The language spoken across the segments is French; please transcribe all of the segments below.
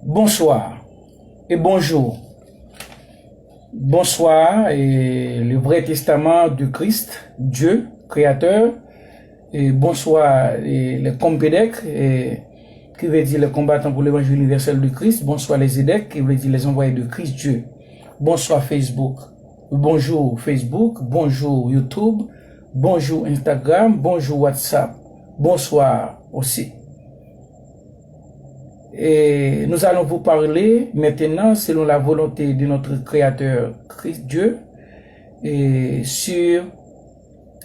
Bonsoir et bonjour. Bonsoir et le vrai testament du Christ, Dieu, créateur. Et bonsoir et les Compédec, qui veut dire les combattants pour l'évangile universel du Christ. Bonsoir les EDEC, qui veut dire les envoyés de Christ Dieu. Bonsoir Facebook. Bonjour Facebook, bonjour YouTube, bonjour Instagram, bonjour WhatsApp. Bonsoir aussi. Et nous allons vous parler maintenant, selon la volonté de notre Créateur Christ Dieu, et sur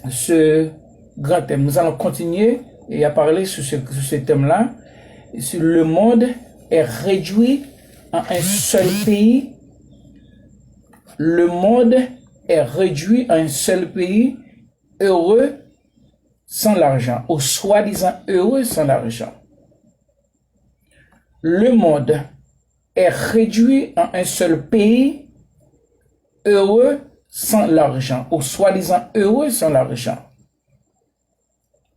ce grand thème. Nous allons continuer et à parler sur ce thème-là. Sur le monde est réduit en un seul pays. Le monde est réduit en un seul pays, heureux sans l'argent, ou soi-disant heureux sans l'argent. Le monde est réduit en un seul pays, heureux sans l'argent, ou soi-disant heureux sans l'argent.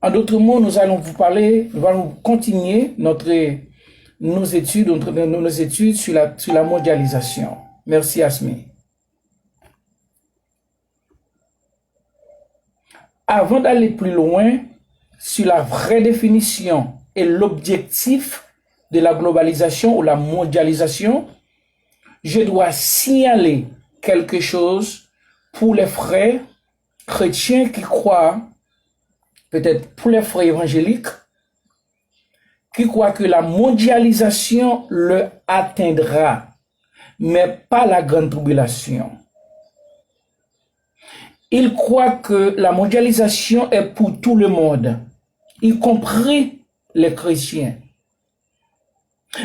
En d'autres mots, nous allons continuer nos études sur la mondialisation. Merci Asmi. Avant d'aller plus loin sur la vraie définition et l'objectif de la globalisation ou la mondialisation, je dois signaler quelque chose pour les frères chrétiens qui croient, peut-être pour les frères évangéliques, qui croient que la mondialisation le atteindra, mais pas la grande tribulation. Ils croient que la mondialisation est pour tout le monde, y compris les chrétiens.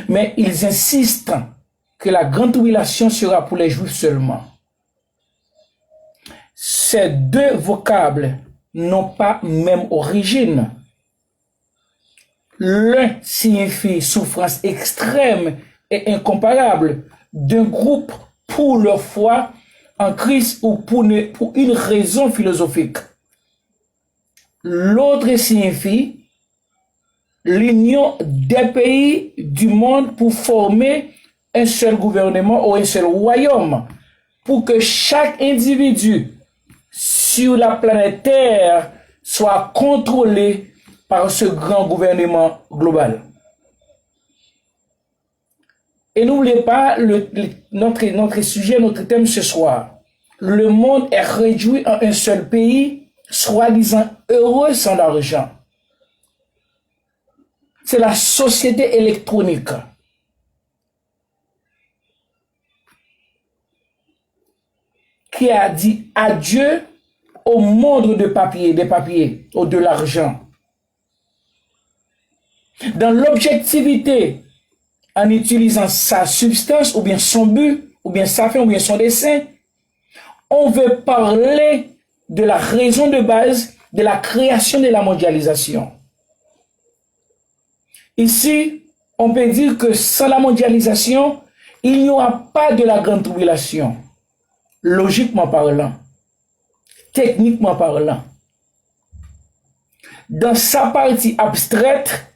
Mais ils insistent que la grande tribulation sera pour les juifs seulement. Ces deux vocables n'ont pas même origine. L'un signifie souffrance extrême et incomparable d'un groupe pour leur foi en Christ ou pour une raison philosophique. L'autre signifie l'union des pays du monde pour former un seul gouvernement ou un seul royaume, pour que chaque individu sur la planète Terre soit contrôlé par ce grand gouvernement global. Et n'oubliez pas notre sujet, notre thème ce soir. Le monde est réduit en un seul pays, soi-disant heureux sans l'argent. C'est la société électronique. Qui a dit adieu au monde des papiers, ou de l'argent. Dans l'objectivité, en utilisant sa substance, ou bien son but, ou bien sa fin, ou bien son dessein, on veut parler de la raison de base de la création de la mondialisation. Ici, on peut dire que sans la mondialisation, il n'y aura pas de la grande tribulation, logiquement parlant, techniquement parlant. Dans sa partie abstraite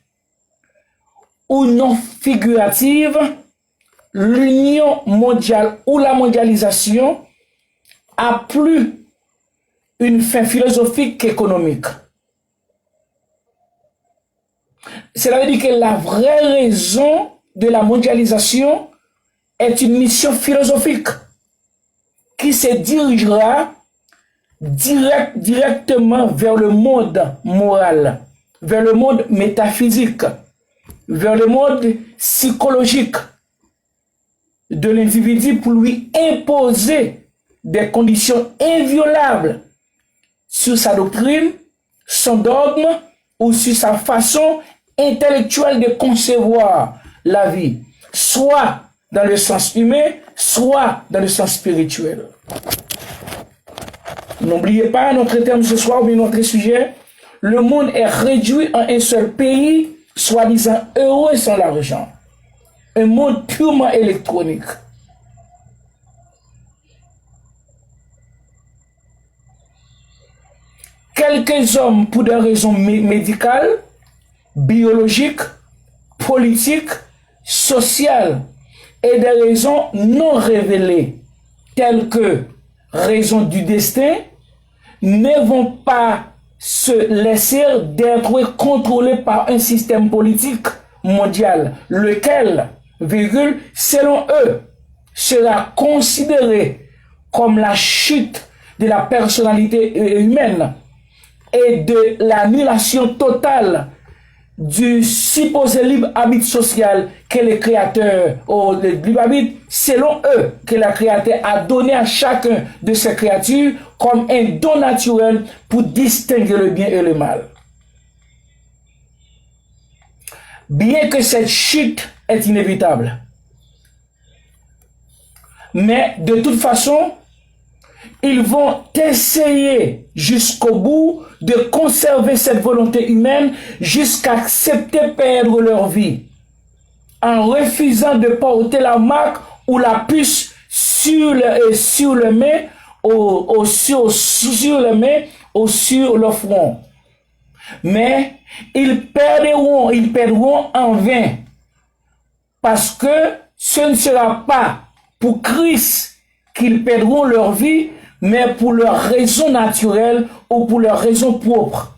ou non figurative, l'union mondiale ou la mondialisation a plus une fin philosophique qu'économique. Cela veut dire que la vraie raison de la mondialisation est une mission philosophique qui se dirigera directement vers le monde moral, vers le monde métaphysique, vers le monde psychologique de l'individu pour lui imposer des conditions inviolables sur sa doctrine, son dogme ou sur sa façon intellectuelle de concevoir la vie, soit dans le sens humain, soit dans le sens spirituel. N'oubliez pas notre thème ce soir, ou bien notre sujet. Le monde est réduit en un seul pays, soi-disant heureux sans l'argent. Un monde purement électronique. Quelques hommes, pour des raisons médicales, biologiques, politiques, sociales et des raisons non révélées, telles que raisons du destin, ne vont pas se laisser d'être contrôlés par un système politique mondial, lequel, virgule, selon eux, sera considéré comme la chute de la personnalité humaine et de l'annulation totale du supposé libre arbitre social que le créateur, ou le libre arbitre, selon eux, que le créateur a donné à chacun de ces créatures comme un don naturel pour distinguer le bien et le mal. Bien que cette chute est inévitable, mais de toute façon, ils vont essayer jusqu'au bout de conserver cette volonté humaine jusqu'à accepter perdre leur vie en refusant de porter la marque ou la puce sur le main ou sur le front. Mais ils perdront en vain parce que ce ne sera pas pour Christ qu'ils perdront leur vie, mais pour leur raison naturelle ou pour leur raison propre.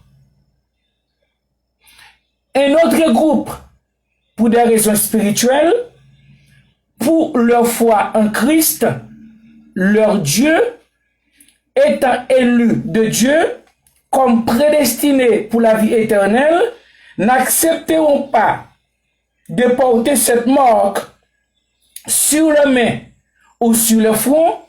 Un autre groupe, pour des raisons spirituelles, pour leur foi en Christ, leur Dieu, étant élus de Dieu, comme prédestinés pour la vie éternelle, n'accepteront pas de porter cette marque sur la main ou sur le front,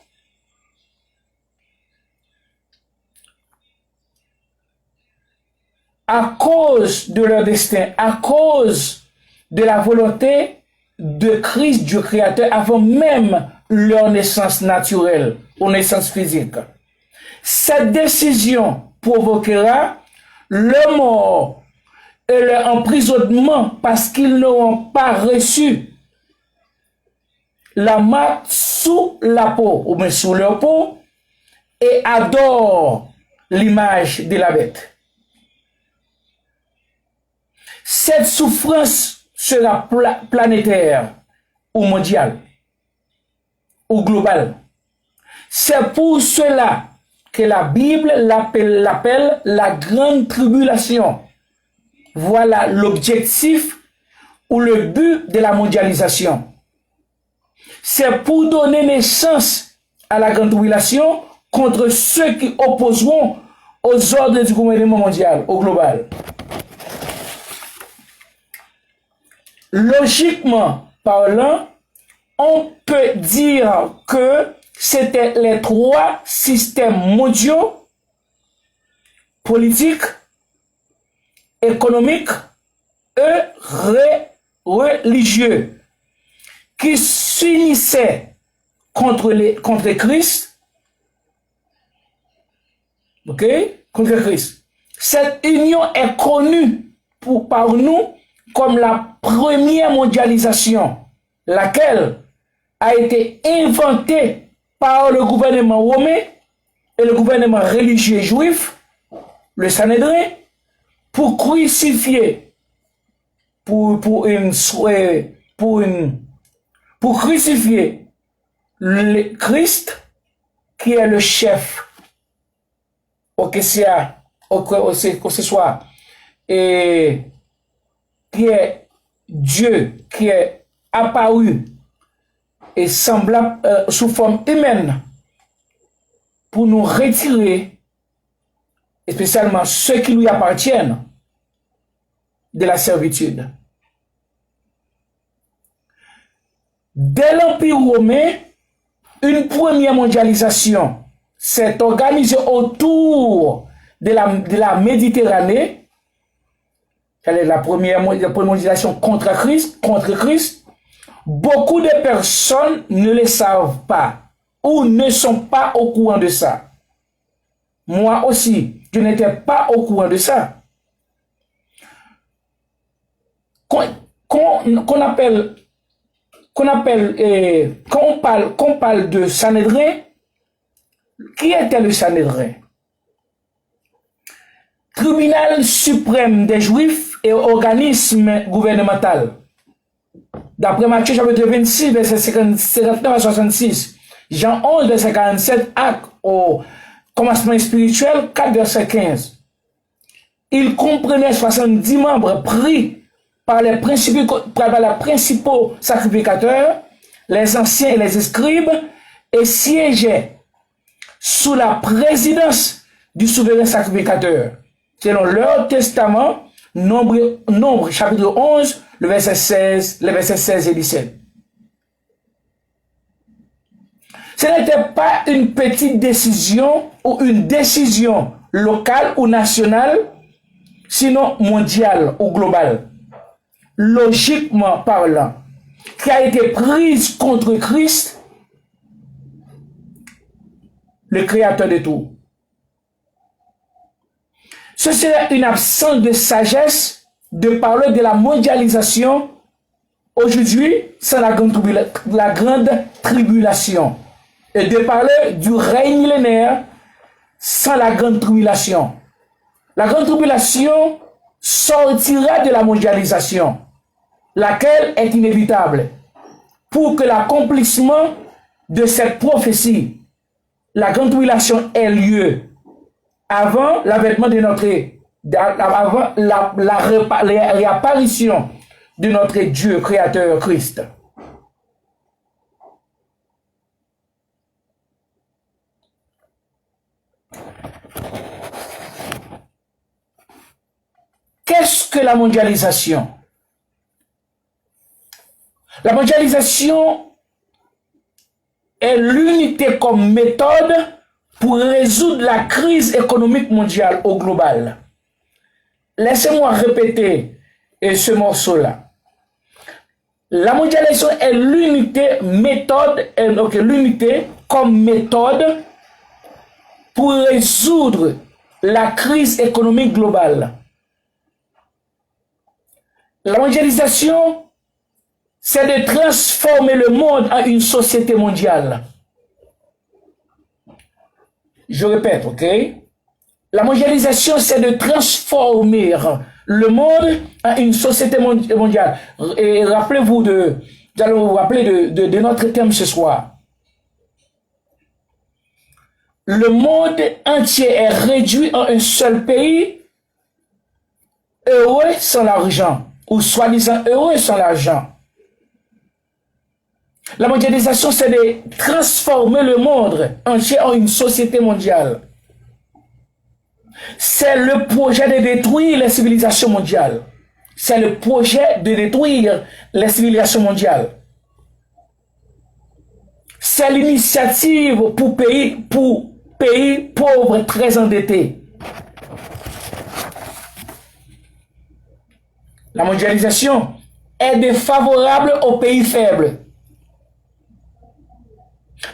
à cause de leur destin, à cause de la volonté de Christ, Dieu créateur, avant même leur naissance naturelle ou naissance physique. Cette décision provoquera leur mort et leur emprisonnement parce qu'ils n'auront pas reçu la marque sous la peau ou bien sous leur peau et adorent l'image de la bête. Cette souffrance sera planétaire ou mondiale ou globale. C'est pour cela que la Bible l'appelle la grande tribulation. Voilà l'objectif ou le but de la mondialisation. C'est pour donner naissance à la grande tribulation contre ceux qui opposeront aux ordres du gouvernement mondial, au global. Logiquement parlant, on peut dire que c'était les trois systèmes mondiaux, politiques, économiques et religieux, qui s'unissaient contre Christ, ok, contre Christ. Cette union est connue par nous comme la première mondialisation, laquelle a été inventée par le gouvernement romain et le gouvernement religieux juif, le Sanhédrin, pour crucifier, pour crucifier le Christ qui est le chef, que ce soit, et qui est Dieu, qui est apparu et semblable sous forme humaine pour nous retirer, spécialement ceux qui lui appartiennent, de la servitude. Dès l'Empire romain, une première mondialisation s'est organisée autour de la Méditerranée. Elle est la première mondialisation contre Christ. Beaucoup de personnes ne le savent pas ou ne sont pas au courant de ça. Moi aussi, je n'étais pas au courant de ça. Quand on parle de Sanhédrin, qui était le Sanhédrin? Tribunal suprême des Juifs et organisme gouvernemental. D'après Matthieu chapitre 26, verset 59 à 66. Jean 11, verset 47, acte au commencement spirituel, 4, verset 15. Il comprenait 70 membres pris par les principaux sacrificateurs, les anciens et les scribes, et siégeait sous la présidence du souverain sacrificateur. Selon leur testament, Nombre chapitre 11, les versets 16 et 17. Ce n'était pas une petite décision ou une décision locale ou nationale, sinon mondiale ou globale, logiquement parlant, qui a été prise contre Christ, le créateur de tout. Ce serait une absence de sagesse de parler de la mondialisation aujourd'hui sans la grande tribulation et de parler du règne millénaire sans la grande tribulation. La grande tribulation sortira de la mondialisation, laquelle est inévitable pour que l'accomplissement de cette prophétie, la grande tribulation ait lieu avant l'avènement de avant la réapparition de notre Dieu créateur Christ. Qu'est-ce que la mondialisation? La mondialisation est l'unité comme méthode pour résoudre la crise économique mondiale au global. Laissez-moi répéter ce morceau-là. La mondialisation est l'unité l'unité comme méthode pour résoudre la crise économique globale. La mondialisation, c'est de transformer le monde en une société mondiale. Je répète, ok? La mondialisation, c'est de transformer le monde en une société mondiale. Et rappelez-vous nous allons vous rappeler de notre thème ce soir. Le monde entier est réduit en un seul pays, heureux sans l'argent, ou soi-disant heureux sans l'argent. La mondialisation, c'est de transformer le monde entier en une société mondiale. C'est le projet de détruire les civilisations mondiales. C'est le projet de détruire les civilisations mondiales. C'est l'initiative pour pays pauvres très endettés. La mondialisation est défavorable aux pays faibles.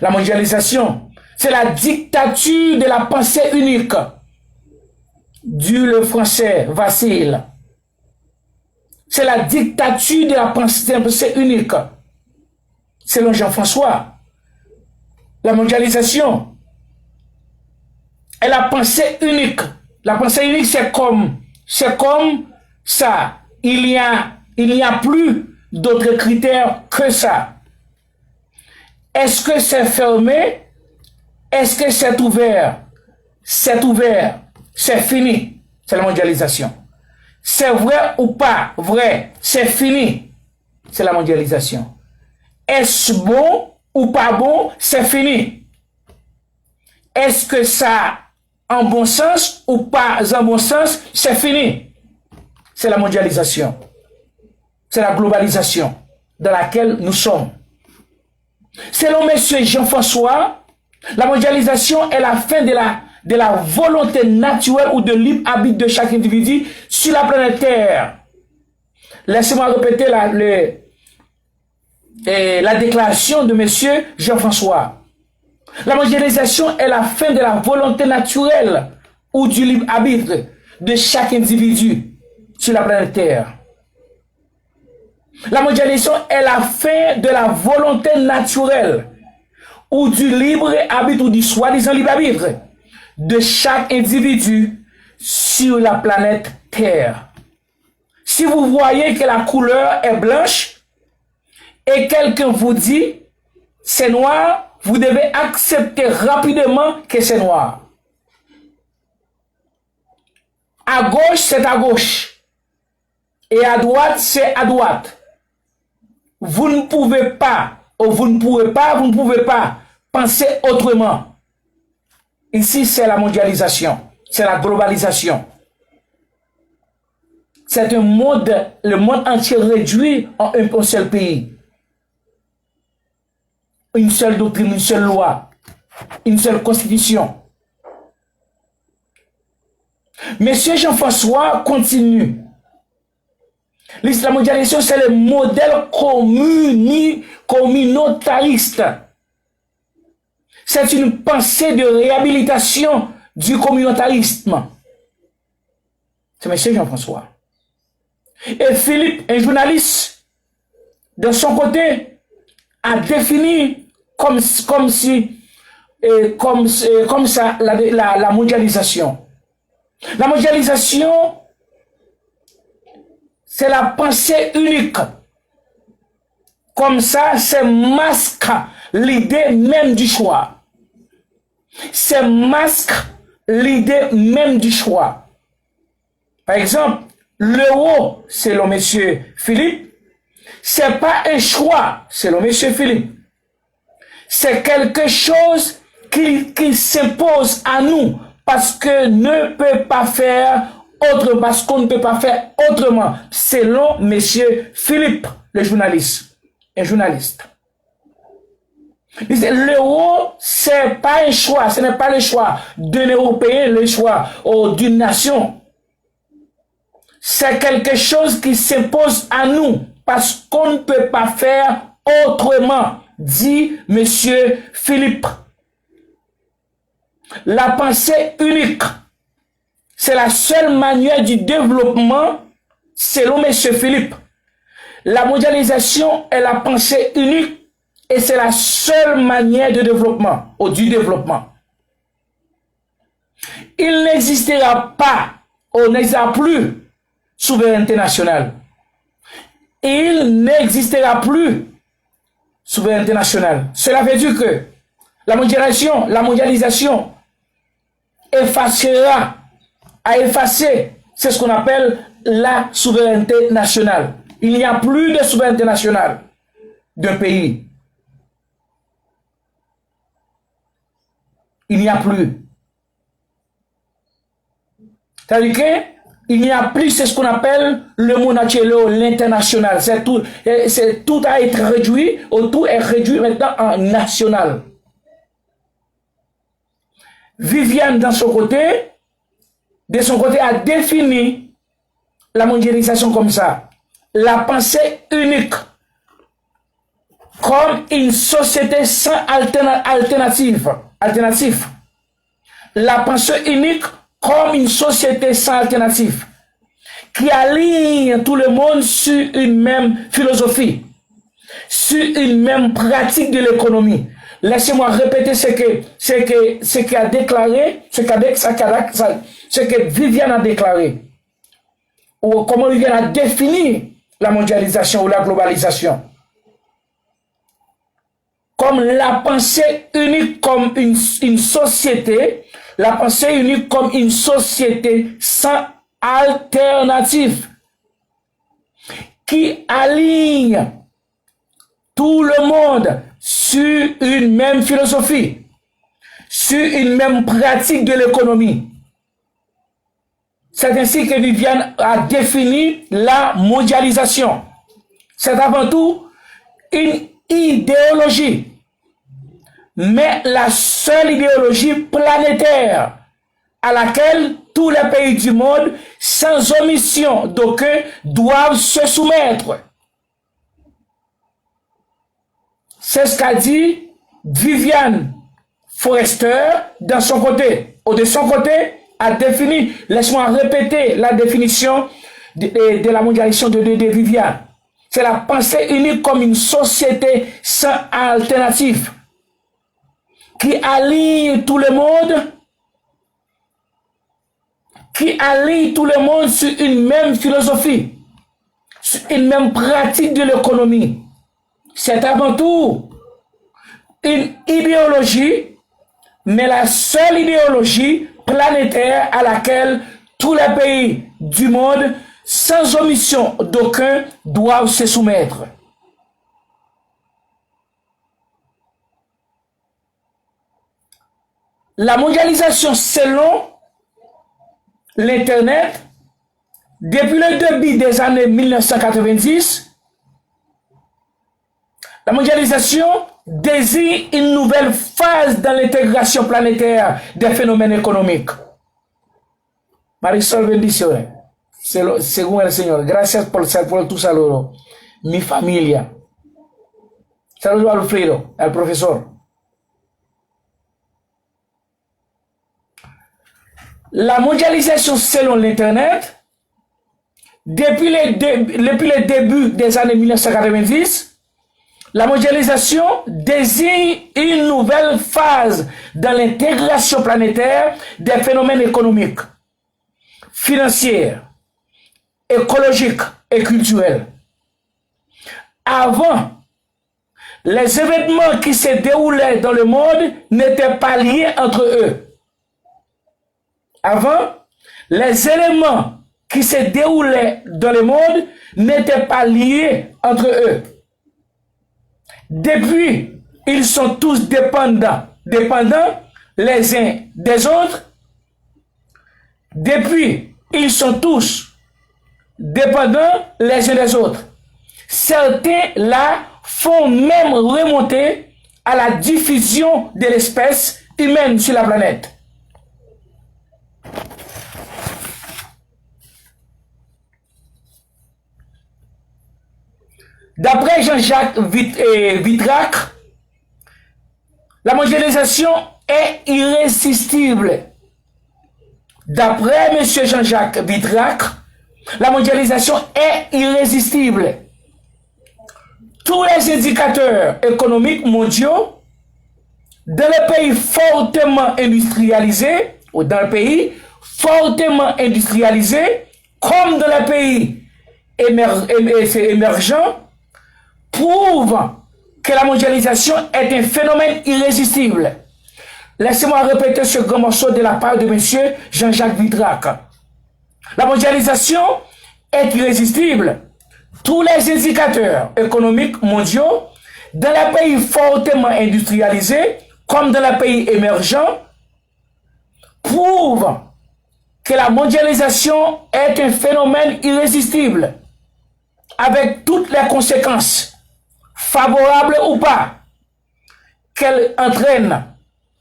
La mondialisation, c'est la dictature de la pensée unique. Du le français vacille. C'est la dictature de la pensée unique. Selon Jean-François, la mondialisation est la pensée unique. La pensée unique, c'est comme ça. Il n'y a plus d'autres critères que ça. Est-ce que c'est fermé? Est-ce que c'est ouvert? C'est ouvert. C'est fini. C'est la mondialisation. C'est vrai ou pas vrai? C'est fini. C'est la mondialisation. Est-ce bon ou pas bon? C'est fini. Est-ce que ça en bon sens ou pas en bon sens? C'est fini. C'est la mondialisation. C'est la globalisation dans laquelle nous sommes. Selon M. Jean-François, la mondialisation est la fin de la volonté naturelle ou de libre arbitre de chaque individu sur la planète Terre. Laissez-moi répéter la déclaration de M. Jean-François. La mondialisation est la fin de la volonté naturelle ou du libre arbitre de chaque individu sur la planète Terre. La mondialisation est la fin de la volonté naturelle ou du libre arbitre ou du soi-disant libre arbitre de chaque individu sur la planète Terre. Si vous voyez que la couleur est blanche, et quelqu'un vous dit c'est noir, vous devez accepter rapidement que c'est noir. À gauche, c'est à gauche. Et à droite, c'est à droite. Vous ne pouvez pas, ou vous ne pouvez pas penser autrement. Ici, c'est la mondialisation, c'est la globalisation. C'est un monde, le monde entier réduit en un seul pays. Une seule doctrine, une seule loi, une seule constitution. Monsieur Jean-François continue. La mondialisation, c'est le modèle communautariste. C'est une pensée de réhabilitation du communautarisme. C'est monsieur Jean-François. Et Philippe, un journaliste, de son côté, a défini comme ça la mondialisation. La mondialisation, c'est la pensée unique. Comme ça, c'est masque l'idée même du choix. C'est masque l'idée même du choix. Par exemple, l'euro, selon monsieur Philippe, c'est pas un choix, selon monsieur Philippe. C'est quelque chose qui s'impose à nous parce que ne peut pas faire autrement, parce qu'on ne peut pas faire autrement, selon monsieur Philippe, le journaliste, un journaliste. L'euro, c'est pas un choix, ce n'est pas le choix d'un Européen, le choix d'une nation. C'est quelque chose qui s'impose à nous parce qu'on ne peut pas faire autrement, dit monsieur Philippe. La pensée unique, c'est la seule manière du développement, selon monsieur Philippe. La mondialisation est la pensée unique et c'est la seule manière de développement, ou du développement. Il n'existera pas, ou n'existera plus, souveraineté nationale. Il n'existera plus souveraineté nationale. Cela veut dire que la mondialisation effacera, à effacer, c'est ce qu'on appelle la souveraineté nationale. Il n'y a plus de souveraineté nationale d'un pays. Il n'y a plus. C'est-à-dire qu'il n'y a plus, c'est ce qu'on appelle le monde entier, l'international. Tout a été réduit, ou tout est réduit maintenant en national. Viviane, de son côté, a défini la mondialisation comme ça. La pensée unique comme une société sans alternative. La pensée unique comme une société sans alternative qui aligne tout le monde sur une même philosophie, sur une même pratique de l'économie. Laissez-moi répéter ce que Viviane a déclaré, ou comment Viviane a défini la mondialisation ou la globalisation. Comme la pensée unique comme une société, la pensée unique comme une société sans alternative, qui aligne tout le monde sur une même philosophie, sur une même pratique de l'économie. C'est ainsi que Viviane a défini la mondialisation. C'est avant tout une idéologie, mais la seule idéologie planétaire à laquelle tous les pays du monde, sans omission d'aucun, doivent se soumettre. C'est ce qu'a dit Viviane Forrester de son côté, a défini, laisse-moi répéter la définition de la mondialisation de Viviane. C'est la pensée unique comme une société sans alternative, qui allie tout le monde sur une même philosophie, sur une même pratique de l'économie. c'est avant tout une idéologie, mais la seule idéologie planétaire à laquelle tous les pays du monde, sans omission d'aucun, doivent se soumettre. La mondialisation selon l'Internet, depuis le début des années 1990, la mondialisation désigne une nouvelle phase dans l'intégration planétaire des phénomènes économiques. Marisol bendiciones. Según el Señor. Gracias por tu saludo. Mi familia. Saludo a Alfredo, al profesor. La mondialisation selon l'Internet, depuis le début des années 1990, la mondialisation désigne une nouvelle phase dans l'intégration planétaire des phénomènes économiques, financiers, écologiques et culturels. Avant, les événements qui se déroulaient dans le monde n'étaient pas liés entre eux. Avant, les éléments qui se déroulaient dans le monde n'étaient pas liés entre eux. Depuis, ils sont tous dépendants les uns des autres. Depuis, ils sont tous dépendants les uns des autres. Certains là font même remonter à la diffusion de l'espèce humaine sur la planète. D'après Jean-Jacques Vitrac, la mondialisation est irrésistible. D'après M. Jean-Jacques Vitrac, la mondialisation est irrésistible. Tous les indicateurs économiques mondiaux dans les pays fortement industrialisés, ou dans les pays fortement industrialisés, comme dans les pays émergents, prouvent que la mondialisation est un phénomène irrésistible. Laissez-moi répéter ce grand morceau de la part de M. Jean-Jacques Vitrac. La mondialisation est irrésistible. Tous les indicateurs économiques mondiaux, dans les pays fortement industrialisés, comme dans les pays émergents, prouvent que la mondialisation est un phénomène irrésistible, avec toutes les conséquences, favorables ou pas, qu'elle entraîne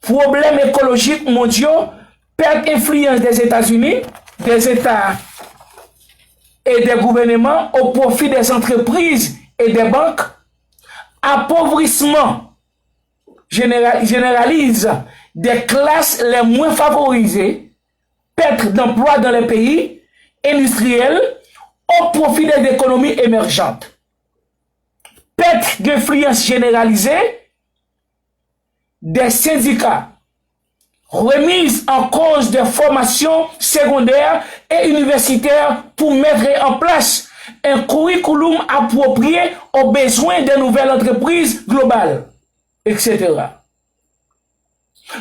problèmes écologiques mondiaux, perte d'influence des États-Unis, des États et des gouvernements au profit des entreprises et des banques, appauvrissement généralise des classes les moins favorisées, perte d'emplois dans les pays industriels au profit des économies émergentes, perte d'influence généralisée des syndicats, remise en cause des formations secondaires et universitaires pour mettre en place un curriculum approprié aux besoins des nouvelles entreprises globales, etc.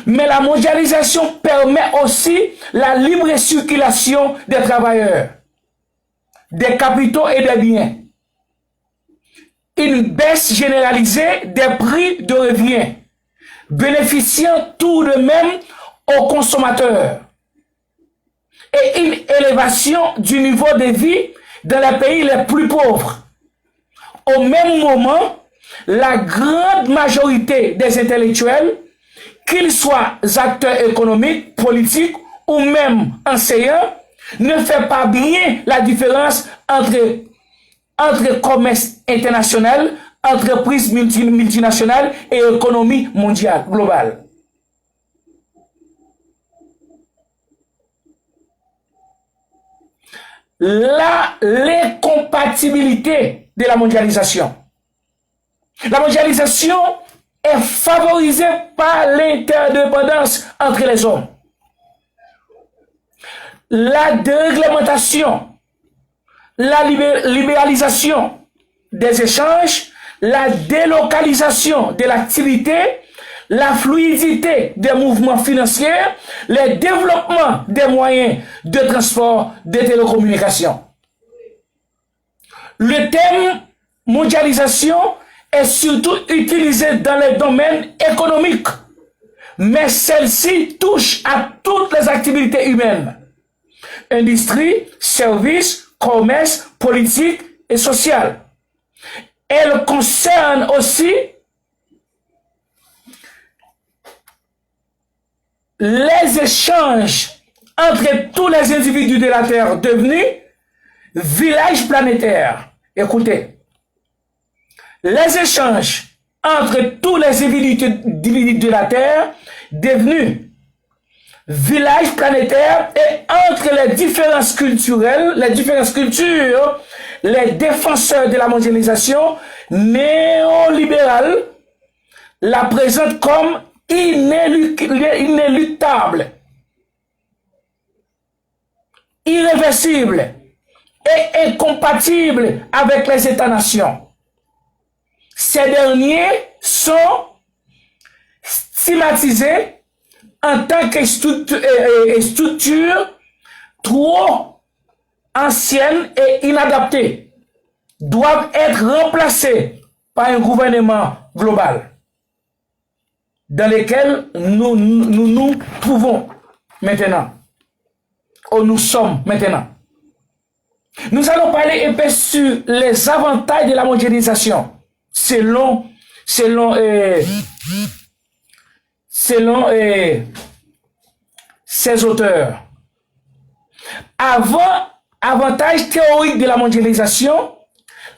Mais la mondialisation permet aussi la libre circulation des travailleurs, des capitaux et des biens. Une baisse généralisée des prix de revient, bénéficiant tout de même aux consommateurs, et une élévation du niveau de vie dans les pays les plus pauvres. Au même moment, la grande majorité des intellectuels, qu'ils soient acteurs économiques, politiques ou même enseignants, ne fait pas bien la différence entre commerce international, entreprises multinationales et économie mondiale, globale. L'incompatibilité de la mondialisation. La mondialisation est favorisée par l'interdépendance entre les hommes. La déréglementation, la libéralisation des échanges, la délocalisation de l'activité, la fluidité des mouvements financiers, le développement des moyens de transport, de télécommunications. Le terme mondialisation est surtout utilisé dans les domaines économiques, mais celle-ci touche à toutes les activités humaines. Industrie, services, commerce, politique et social. Elle concerne aussi les échanges entre tous les individus de la Terre devenus villages planétaires. Écoutez, les échanges entre tous les individus de la Terre devenus villages planétaires et entre les différences culturelles, les différentes cultures, les défenseurs de la mondialisation néolibérale la présentent comme inéluctable, irréversible et incompatible avec les États-nations. Ces derniers sont stigmatisés en tant que structure trop ancienne et inadaptée, doivent être remplacés par un gouvernement global dans lequel nous trouvons maintenant, où nous sommes maintenant. Nous allons parler un peu sur les avantages de la mondialisation selon ces auteurs. Avantage théorique de la mondialisation,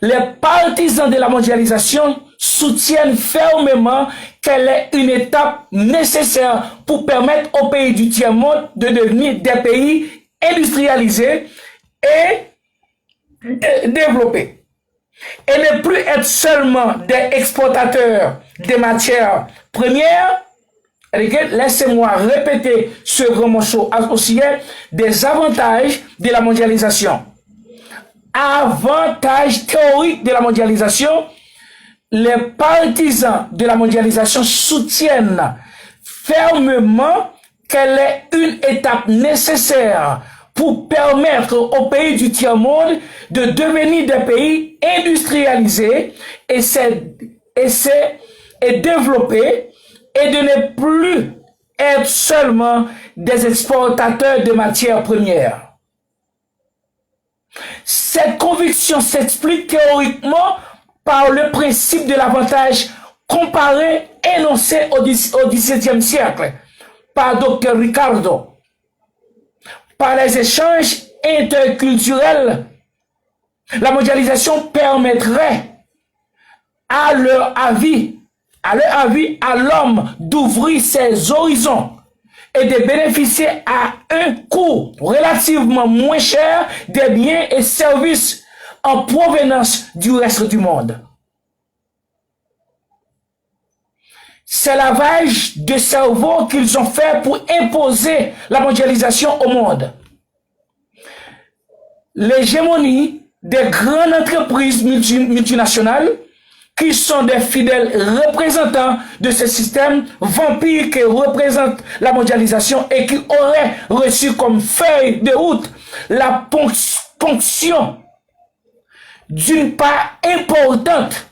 les partisans de la mondialisation soutiennent fermement qu'elle est une étape nécessaire pour permettre aux pays du tiers-monde de devenir des pays industrialisés et développés. Et ne plus être seulement des exportateurs de matières premières. Laissez-moi répéter ce grand morceau associé des avantages de la mondialisation. Avantages théoriques de la mondialisation, les partisans de la mondialisation soutiennent fermement qu'elle est une étape nécessaire pour permettre aux pays du tiers-monde de devenir des pays industrialisés et développés, et de ne plus être seulement des exportateurs de matières premières. Cette conviction s'explique théoriquement par le principe de l'avantage comparé énoncé au XVIIe siècle par Dr. Ricardo. Par les échanges interculturels, la mondialisation permettrait à leur avis à l'homme d'ouvrir ses horizons et de bénéficier à un coût relativement moins cher des biens et services en provenance du reste du monde. C'est lavage de cerveau qu'ils ont fait pour imposer la mondialisation au monde. L'hégémonie des grandes entreprises multinationales qui sont des fidèles représentants de ce système vampire qui représente la mondialisation et qui auraient reçu comme feuille de route la ponction d'une part importante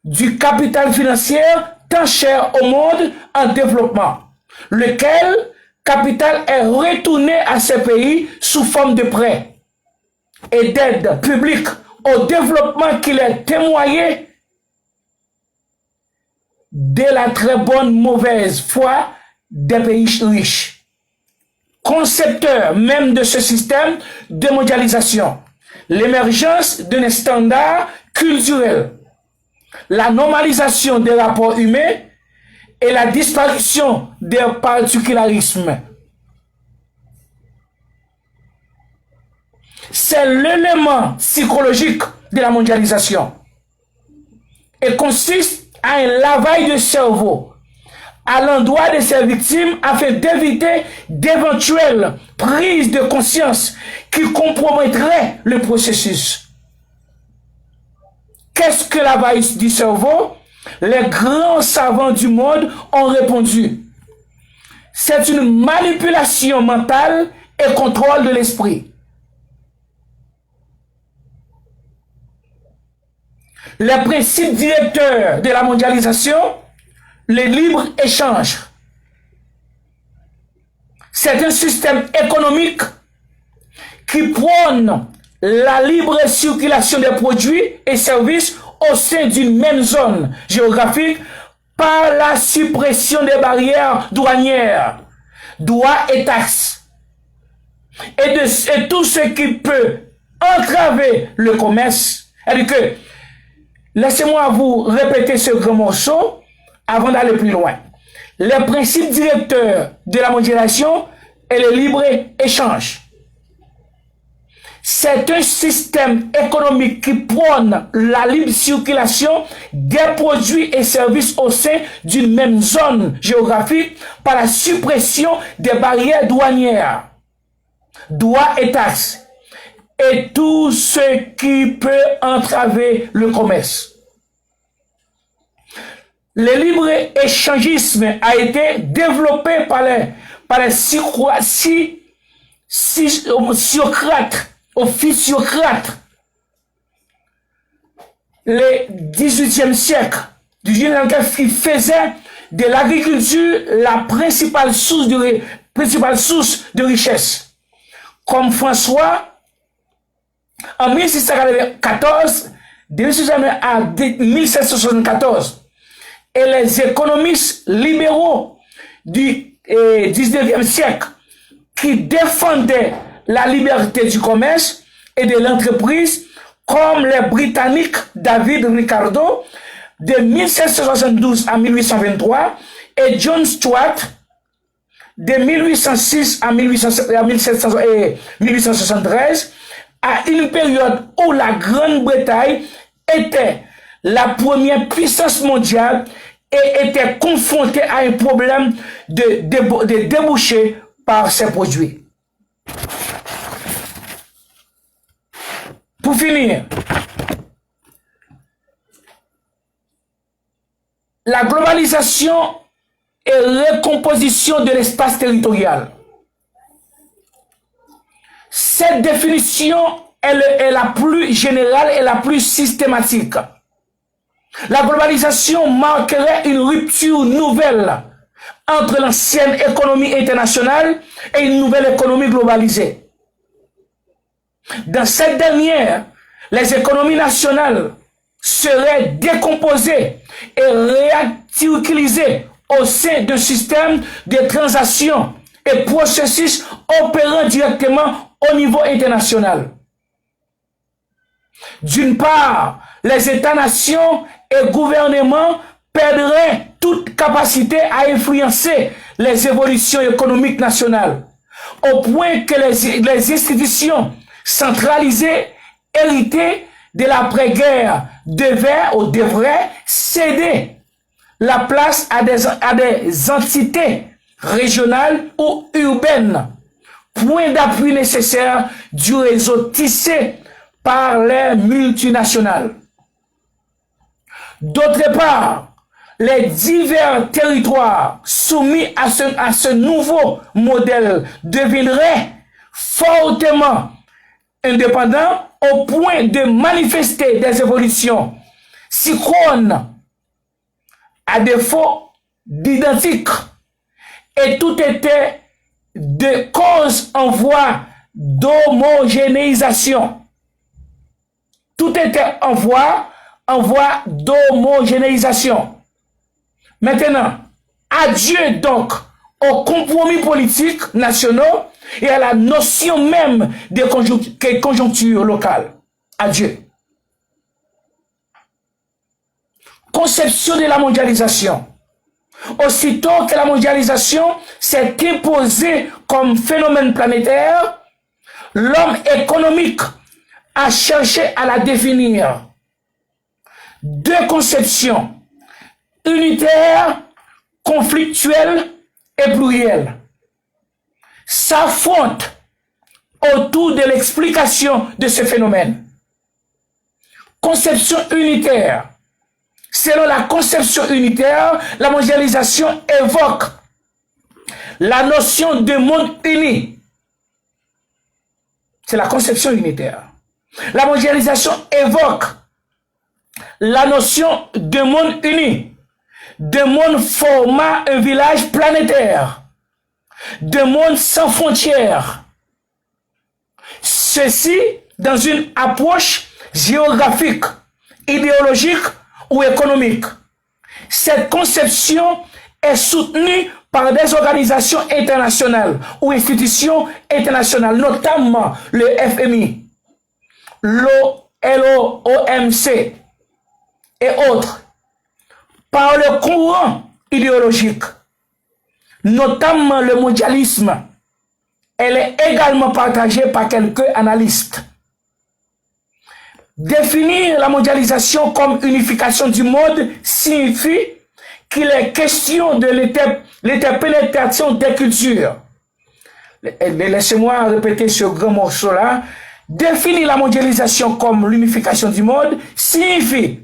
du capital financier tant cher au monde en développement, lequel capital est retourné à ces pays sous forme de prêts et d'aide publique au développement qu'il est témoigné de la très bonne mauvaise foi des pays riches. Concepteur même de ce système de mondialisation, l'émergence d'un standard culturel, la normalisation des rapports humains et la disparition des particularismes. C'est l'élément psychologique de la mondialisation et consiste à un lavage de cerveau à l'endroit de ses victimes afin d'éviter d'éventuelles prises de conscience qui compromettraient le processus. Qu'est-ce que la vague du cerveau? Les grands savants du monde ont répondu. C'est une manipulation mentale et contrôle de l'esprit. Les principes directeurs de la mondialisation, les libres échanges. C'est un système économique qui prône la libre circulation des produits et services au sein d'une même zone géographique par la suppression des barrières douanières, droits et taxes, et tout ce qui peut entraver le commerce. C'est-à-dire que, laissez-moi vous répéter ce grand morceau avant d'aller plus loin. Les principes directeurs de la mondialisation et le libre-échange. C'est un système économique qui prône la libre circulation des produits et services au sein d'une même zone géographique par la suppression des barrières douanières, droits et taxes, et tout ce qui peut entraver le commerce. Le libre-échangisme a été développé par les officiocrates, le 18e siècle, qui faisait de l'agriculture la principale source de richesse. Comme François, en 1614, de 1614 à 1774, et les économistes libéraux du 19e siècle qui défendaient la liberté du commerce et de l'entreprise, comme les Britanniques David Ricardo de 1772 à 1823 et John Stuart de 1806 à 1873, à une période où la Grande-Bretagne était la première puissance mondiale et était confrontée à un problème de débouchés par ses produits. Pour finir, la globalisation et recomposition de l'espace territorial. Cette définition est la plus générale et la plus systématique. La globalisation marquerait une rupture nouvelle entre l'ancienne économie internationale et une nouvelle économie globalisée. Dans cette dernière, les économies nationales seraient décomposées et réutilisées au sein de systèmes de transactions et processus opérant directement au niveau international. D'une part, les États-nations et gouvernements perdraient toute capacité à influencer les évolutions économiques nationales, au point que les institutions centralisées, héritées de l'après-guerre, devraient céder la place à des entités régionales ou urbaines, point d'appui nécessaire du réseau tissé par les multinationales. D'autre part, les divers territoires soumis à ce nouveau modèle deviendraient fortement indépendants au point de manifester des évolutions synchrones à défaut d'identique, et tout était de cause en voie d'homogénéisation. Tout était en voie d'homogénéisation. Maintenant, adieu donc aux compromis politiques nationaux et à la notion même de conjoncture locale. Adieu. Conception de la mondialisation. Aussitôt que la mondialisation s'est imposée comme phénomène planétaire, l'homme économique a cherché à la définir. Deux conceptions, unitaires, conflictuelles et plurielles, s'affrontent autour de l'explication de ce phénomène. conception unitaire. Selon la conception unitaire, la mondialisation évoque la notion de monde uni. C'est la conception unitaire. La mondialisation évoque la notion de monde uni, de monde formant un village planétaire, de monde sans frontières. Ceci dans une approche géographique, idéologique ou économique. Cette conception est soutenue par des organisations internationales ou institutions internationales, notamment le FMI, l'OMC et autres, par le courant idéologique, notamment le mondialisme. Elle est également partagée par quelques analystes. Définir la mondialisation comme unification du monde signifie qu'il est question de l'interpénétration des cultures. Laissez-moi répéter ce grand morceau-là. Définir la mondialisation comme l'unification du monde signifie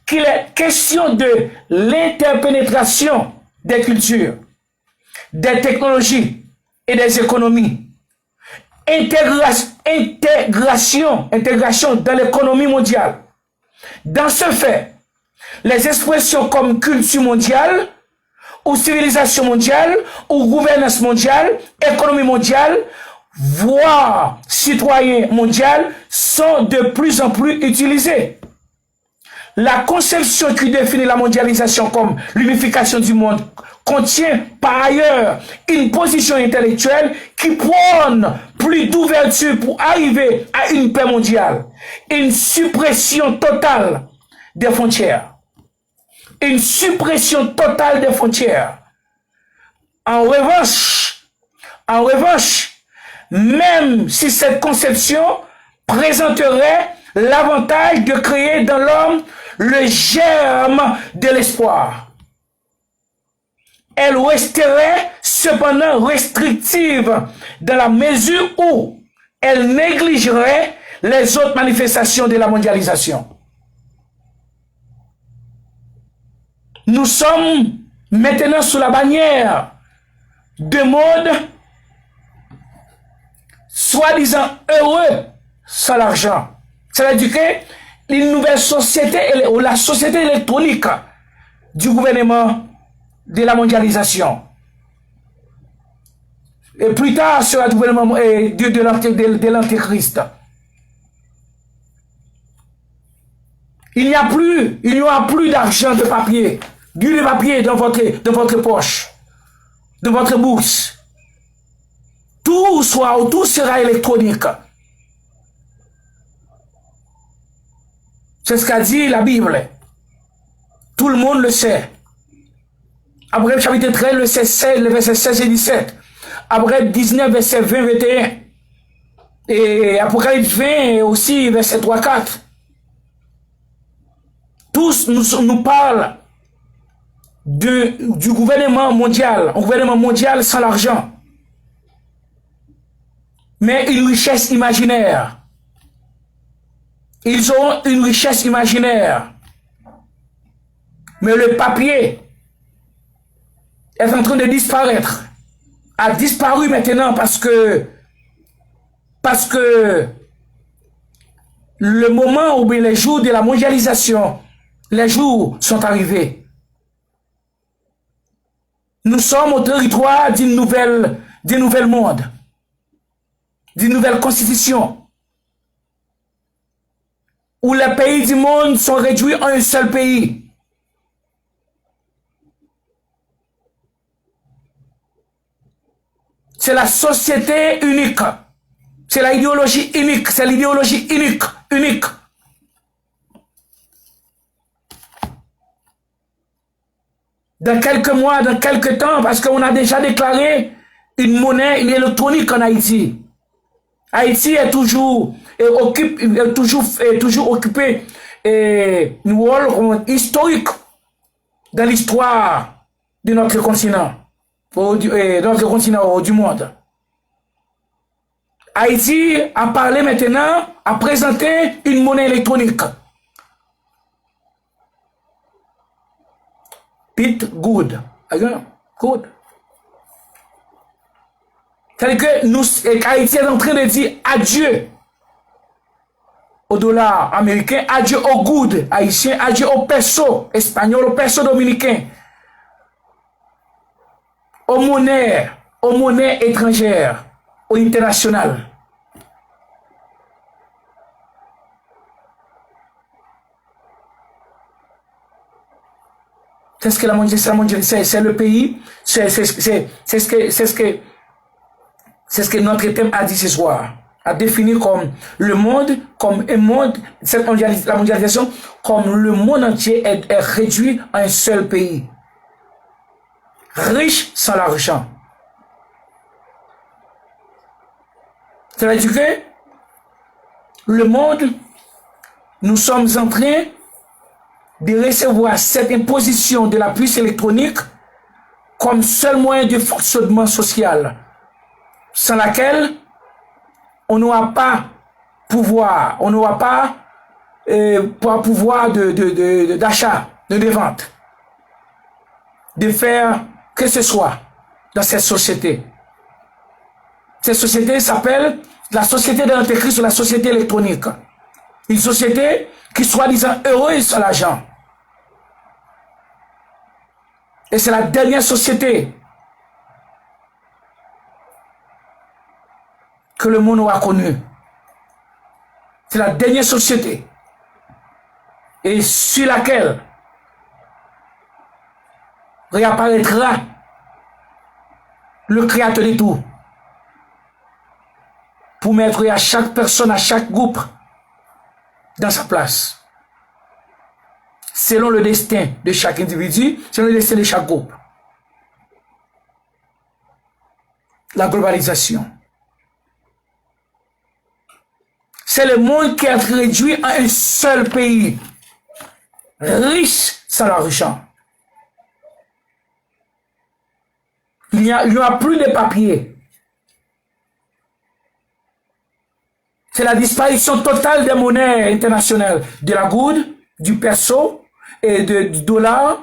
qu'il est question de l'interpénétration des cultures, des technologies et des économies. Intégration dans l'économie mondiale. Dans ce fait, les expressions comme culture mondiale, ou civilisation mondiale, ou gouvernance mondiale, économie mondiale, voire citoyen mondial, sont de plus en plus utilisées. La conception qui définit la mondialisation comme l'unification du monde contient par ailleurs une position intellectuelle qui prône plus d'ouverture pour arriver à une paix mondiale, une suppression totale des frontières. Une suppression totale des frontières. En revanche, même si cette conception présenterait l'avantage de créer dans l'homme le germe de l'espoir, elle resterait cependant restrictive dans la mesure où elle négligerait les autres manifestations de la mondialisation. Nous sommes maintenant sous la bannière de modes soi-disant heureux sans l'argent. C'est-à-dire que une nouvelle société, ou la société électronique du gouvernement de la mondialisation. Et plus tard sera le gouvernement de l'Antéchrist. Il n'y aura plus d'argent de papier, du papier dans votre poche, dans votre bourse. Tout sera électronique. C'est ce qu'a dit la Bible. Tout le monde le sait. Abraham chapitre 13, le verset 16 et 17. Abraham 19, verset 20, 21. Et Apocalypse 20 aussi, verset 3, 4. Tous nous parlent du gouvernement mondial, un gouvernement mondial sans l'argent. Mais une richesse imaginaire. Ils auront une richesse imaginaire. Mais le papier est en train de disparaître. A disparu maintenant parce que le moment où les jours de la mondialisation, les jours sont arrivés. Nous sommes au territoire d'un nouvel monde, d'une nouvelle constitution, où les pays du monde sont réduits en un seul pays. C'est la société unique. C'est la idéologie unique. C'est l'idéologie unique. Dans quelques mois, dans quelques temps, parce qu'on a déjà déclaré une monnaie électronique en Haïti. Haïti est toujours occupé un rôle historique dans l'histoire de notre continent. Du monde. Haïti a parlé maintenant, a présenté une monnaie électronique Pit good. Good. C'est-à-dire que nous, Haïti est en train de dire adieu au dollar américain, adieu au good haïtien, adieu au peso espagnol, au peso dominicain, aux monnaies étrangères, au international. C'est ce que la mondialisation, c'est le pays, c'est ce que notre thème a dit ce soir, a défini comme le monde, comme un monde, la mondialisation, comme le monde entier est réduit à un seul pays. Riche sans l'argent. C'est-à-dire que le monde, nous sommes en train de recevoir cette imposition de la puce électronique comme seul moyen de fonctionnement social, sans laquelle on n'aura pas pouvoir, on n'aura pas pouvoir d'achat, de vente, de faire que ce soit dans cette société. Cette société s'appelle la société de l'Antéchrist ou la société électronique. Une société qui soi-disant heureuse sans l'argent. Et c'est la dernière société que le monde aura connue. C'est la dernière société. Et sur laquelle réapparaîtra le créateur de tout. Pour mettre à chaque personne, à chaque groupe, dans sa place. Selon le destin de chaque individu, selon le destin de chaque groupe. La globalisation. C'est le monde qui est réduit à un seul pays. Riche sans l'argent. Il n'y a plus de papier. C'est la disparition totale des monnaies internationales, de la goude, du peso et du dollar,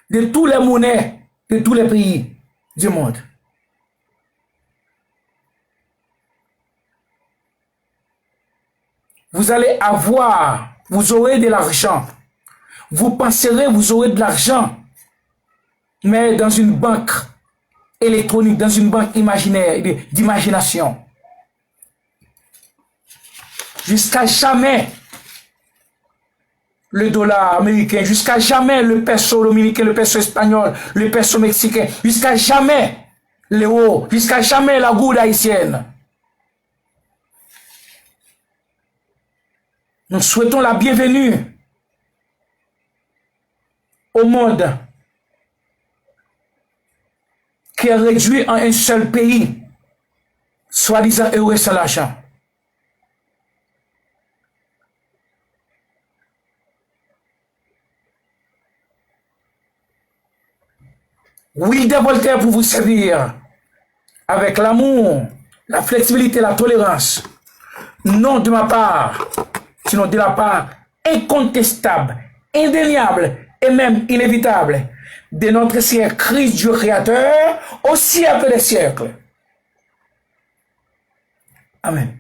de toutes les monnaies de tous les pays du monde. Vous allez avoir, vous aurez de l'argent. Vous penserez, vous aurez de l'argent, mais dans une banque électronique, dans une banque imaginaire, d'imagination. Jusqu'à jamais le dollar américain, jusqu'à jamais le peso dominicain, le peso espagnol, le peso mexicain, jusqu'à jamais l'euro, jusqu'à jamais la goude haïtienne. Nous souhaitons la bienvenue au monde qui est réduit en un seul pays, soi-disant heureux sans l'argent. Will de Voltaire pour vous servir avec l'amour, la flexibilité, la tolérance. Non de ma part, sinon de la part incontestable, indéniable et même inévitable de notre Seigneur Christ Dieu Créateur au siècle des siècles. Amen.